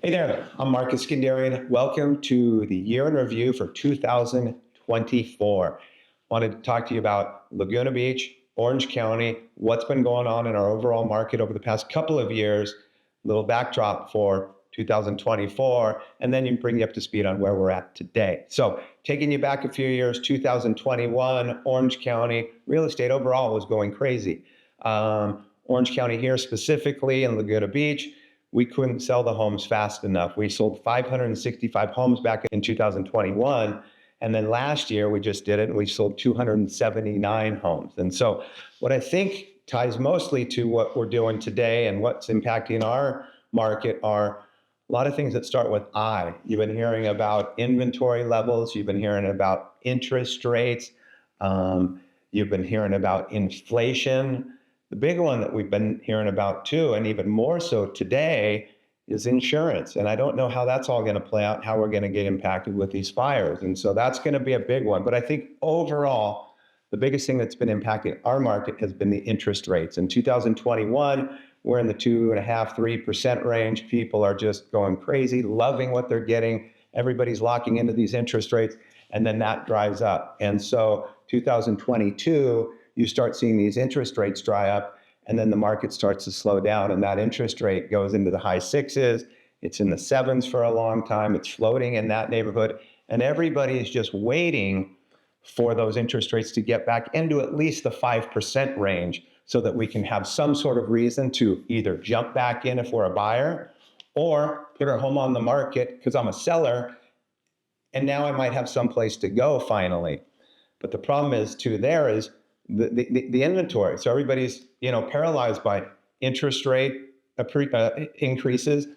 Hey there, I'm Marcus Skenderian. Welcome to the year in review for 2024. Wanted to talk to you about Laguna Beach, Orange County, what's been going on in our overall market over the past couple of years, little backdrop for 2024, and then you bring you up to speed on where we're at today. So taking you back a few years, 2021, Orange County, real estate overall was going crazy. Orange County here specifically in Laguna Beach, we couldn't sell the homes fast enough. We sold 565 homes back in 2021. And then last year we just did it and we sold 279 homes. And so what I think ties mostly to what we're doing today and what's impacting our market are a lot of things that start with I. You've been hearing about inventory levels. You've been hearing about interest rates. You've been hearing about inflation. The big one that we've been hearing about too, and even more so today, is insurance. And I don't know how that's all going to play out, how we're going to get impacted with these fires. And so that's going to be a big one. But I think overall, the biggest thing that's been impacting our market has been the interest rates. In 2021, we're in the 2.5%, 3% range. People are just going crazy, loving what they're getting. Everybody's locking into these interest rates, and then that drives up. And so 2022, you start seeing these interest rates dry up, and then the market starts to slow down, and that interest rate goes into the high sixes. It's in the sevens for a long time. It's floating in that neighborhood, and everybody is just waiting for those interest rates to get back into at least the 5% range so that we can have some sort of reason to either jump back in if we're a buyer or put our home on the market because I'm a seller, and now I might have some place to go finally. But the problem is too there is the inventory. So everybody's paralyzed by interest rate increases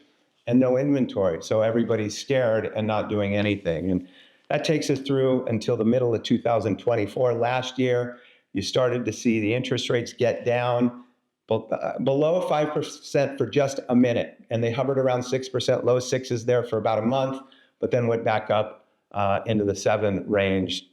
and no inventory. So everybody's scared and not doing anything. And that takes us through until the middle of 2024. Last year, you started to see the interest rates get down below 5% for just a minute. And they hovered around 6%, low sixes there for about a month, but then went back up into the 7 range,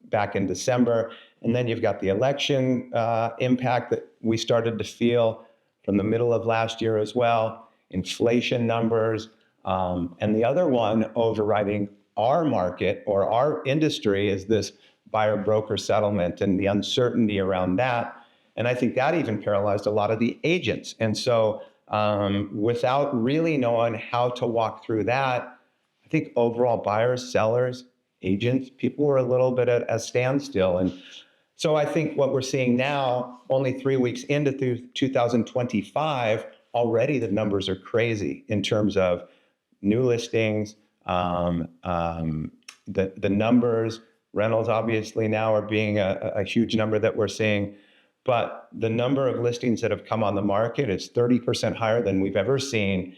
back in December. And then you've got the election impact that we started to feel from the middle of last year as well, inflation numbers. And the other one overriding our market or our industry is this buyer broker settlement and the uncertainty around that. And I think that even paralyzed a lot of the agents. And so without really knowing how to walk through that, I think overall buyers, sellers, agents, people were a little bit at a standstill. And so I think what we're seeing now, only 3 weeks into 2025, already the numbers are crazy in terms of new listings, the numbers. Rentals obviously now are being a huge number that we're seeing, but the number of listings that have come on the market is 30% higher than we've ever seen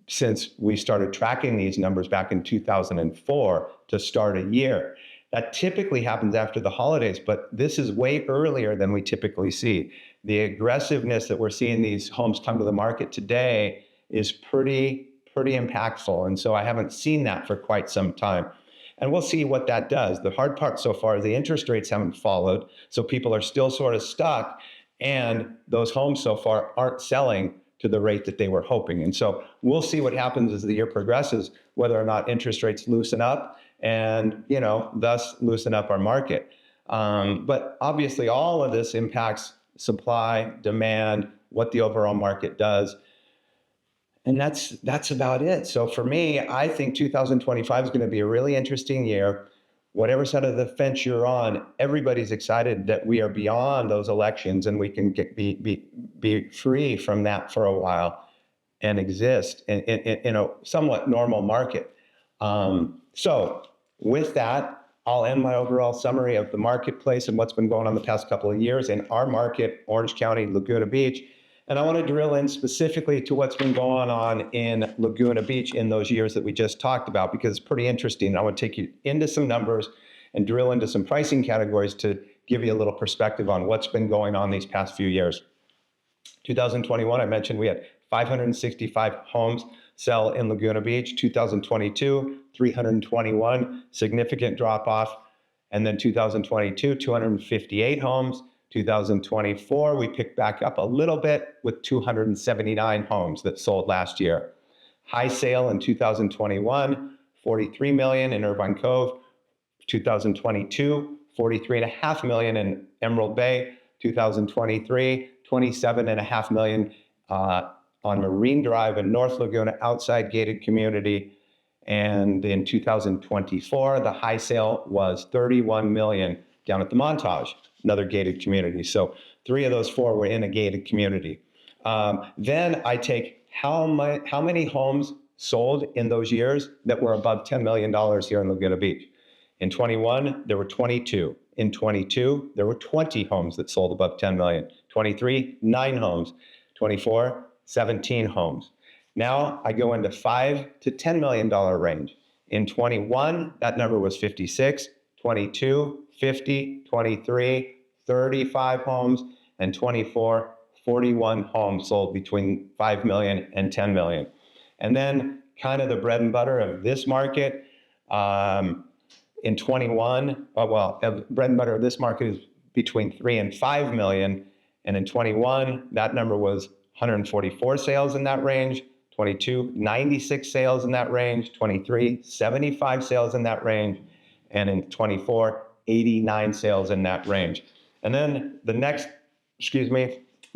since we started tracking these numbers back in 2004 to start a year. That typically happens after the holidays, but this is way earlier than we typically see. The aggressiveness that we're seeing these homes come to the market today is pretty impactful. And so I haven't seen that for quite some time. And we'll see what that does. The hard part so far is the interest rates haven't followed. So people are still sort of stuck. And those homes so far aren't selling to the rate that they were hoping. And so we'll see what happens as the year progresses, whether or not interest rates loosen up and, thus loosen up our market. But obviously all of this impacts supply, demand, what the overall market does. And that's about it. So for me, I think 2025 is going to be a really interesting year. Whatever side of the fence you're on, everybody's excited that we are beyond those elections and we can be free from that for a while and exist in a somewhat normal market. So with that, I'll end my overall summary of the marketplace and what's been going on the past couple of years in our market, Orange County, Laguna Beach. And I want to drill in specifically to what's been going on in Laguna Beach in those years that we just talked about, because it's pretty interesting. I want to take you into some numbers and drill into some pricing categories to give you a little perspective on what's been going on these past few years. 2021, I mentioned we had 565 homes sell in Laguna Beach. 2022, 321, significant drop off. And then 2022, 258 homes. 2024, we picked back up a little bit with 279 homes that sold last year. high sale in 2021, 43 million in Irvine Cove. 2022, 43.5 million in Emerald Bay. 2023, 27.5 million on Marine Drive in North Laguna, outside gated community. And in 2024, the high sale was 31 million down at the Montage, another gated community. So 3 of those 4 were in a gated community. Then I take how many homes sold in those years that were above $10 million here in Laguna Beach. In 21, there were 22. In 22, there were 20 homes that sold above 10 million. 23, 9 homes. 24, 17 homes. Now I go into $5 to $10 million range. In 21, that number was 56. 22, 50. 23, 35 homes. And 24, 41 homes sold between 5 million and 10 million. And then kind of the bread and butter of this market, in 21, bread and butter of this market is between 3 and 5 million. And in 21, that number was 144 sales in that range. 22, 96 sales in that range. 23, 75 sales in that range. And in 24, 89 sales in that range. And then the next,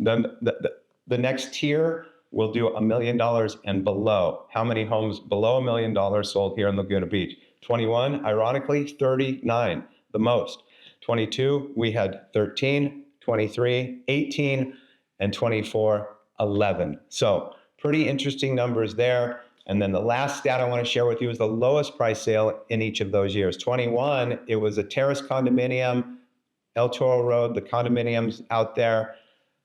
the next tier will do $1 million and below. How many homes below $1 million sold here in Laguna Beach? 21, ironically, 39, the most. 22, we had 13, 23, 18, and 24, 11. So pretty interesting numbers there. And then the last stat I want to share with you is the lowest price sale in each of those years. 21, it was a terrace condominium, El Toro Road, the condominiums out there,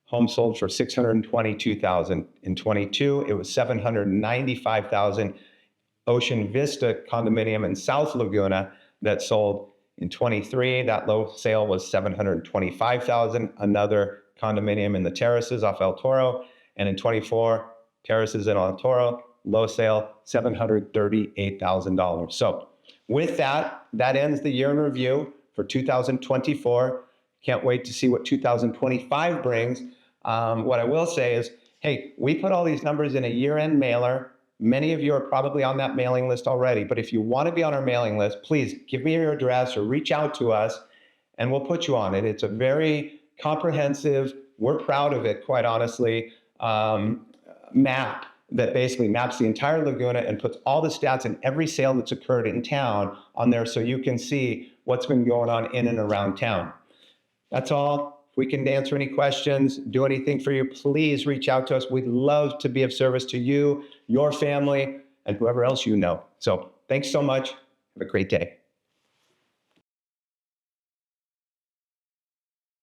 home sold for $622,000. In 22, it was $795,000. Ocean Vista condominium in South Laguna that sold in 23. That low sale was $725,000. Another condominium in the terraces off El Toro. And in 24, terraces in El Toro, low sale, $738,000. So with that, that ends the year in review for 2024. Can't wait to see what 2025 brings. What I will say is, hey, we put all these numbers in a year-end mailer. Many of you are probably on that mailing list already, but if you want to be on our mailing list, please give me your address or reach out to us and we'll put you on it. It's a very comprehensive, we're proud of it, quite honestly, map that basically maps the entire Laguna and puts all the stats in every sale that's occurred in town on there so you can see what's been going on in and around town. That's all. If we can answer any questions, do anything for you, please reach out to us. We'd love to be of service to you, your family, and whoever else you know. So thanks so much. Have a great day.